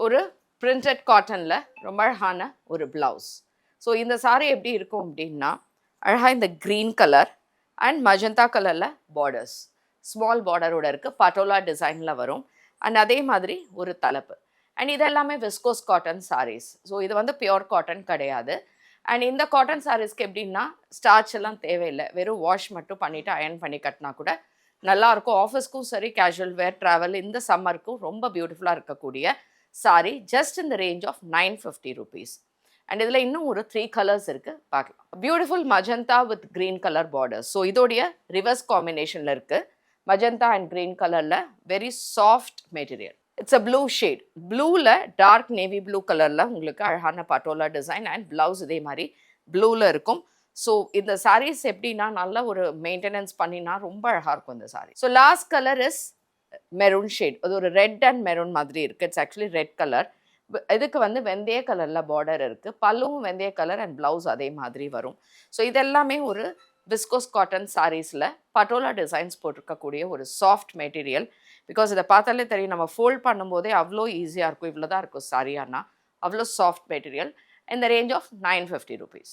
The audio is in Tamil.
ஒரு பிரிண்டட் காட்டனில் ரொம்ப அழகான ஒரு ப்ளவுஸ். ஸோ இந்த சாரீ எப்படி இருக்கும் அப்படின்னா, அழகாக இந்த க்ரீன் கலர் அண்ட் மஜந்தா கலரில் பார்டர்ஸ், ஸ்மால் பார்டரோட இருக்குது, பட்டோலா டிசைனில் வரும். அண்ட் அதே மாதிரி ஒரு தலைப்பு. அண்ட் இது எல்லாமே விஸ்கோஸ் காட்டன் சாரீஸ். ஸோ இது வந்து பியோர் காட்டன் கிடையாது. அண்ட் இந்த காட்டன் சாரீஸ்க்கு எப்படின்னா ஸ்டார்ச் எல்லாம் தேவையில்லை, வெறும் வாஷ் மட்டும் பண்ணிவிட்டு அயர்ன் பண்ணி கட்டினா கூட நல்லாயிருக்கும். ஆஃபீஸ்க்கும் சரி, கேஷுவல் வேர், ட்ராவல், இந்த சம்மருக்கும் ரொம்ப பியூட்டிஃபுல்லாக இருக்கக்கூடிய சாரீ. ஜஸ்ட் இந்த ரேஞ்ச் ஆஃப் 950 rupees. அண்ட் இதில் இன்னும் ஒரு 3 கலர்ஸ் இருக்குது, பார்க்கலாம். Beautiful magenta with green colour borders. So இதோடைய ரிவர்ஸ் காம்பினேஷனில் இருக்குது. மஜந்தா அண்ட் க்ரீன் கலரில் very soft material. It's a blue shade. ப்ளூவில் டார்க் நேவி ப்ளூ கலரில் உங்களுக்கு அழகான பட்டோலா டிசைன் அண்ட் ப்ளவுஸ் இதே மாதிரி ப்ளூவில் இருக்கும். ஸோ இந்த சாரீஸ் எப்படின்னா நல்ல ஒரு மெயின்டெனன்ஸ் பண்ணினா ரொம்ப அழகாக இருக்கும் இந்த sari. So last colour is maroon shade. அது ஒரு ரெட் அண்ட் மெரூன் மாதிரி இருக்குது. It's actually red colour. இதுக்கு வந்து வெந்தய கலரில் பார்டர் இருக்குது. பல்லுவும் வெந்தய கலர் அண்ட் ப்ளவுஸ் அதே மாதிரி வரும். ஸோ இதெல்லாமே ஒரு விஸ்கோஸ் காட்டன் சாரீஸில் பட்டோலா டிசைன்ஸ் போட்டிருக்கக்கூடிய ஒரு சாஃப்ட் மெட்டீரியல். பிகாஸ் இதை பார்த்தாலே தெரியும், நம்ம ஃபோல்ட் பண்ணும்போதே அவ்வளோ ஈஸியாக இருக்கும். இவ்வளோ தான் இருக்கும் சாரியானா, அவ்வளோ சாஃப்ட் மெட்டீரியல். இந்த ரேஞ்ச் ஆஃப் 950 rupees.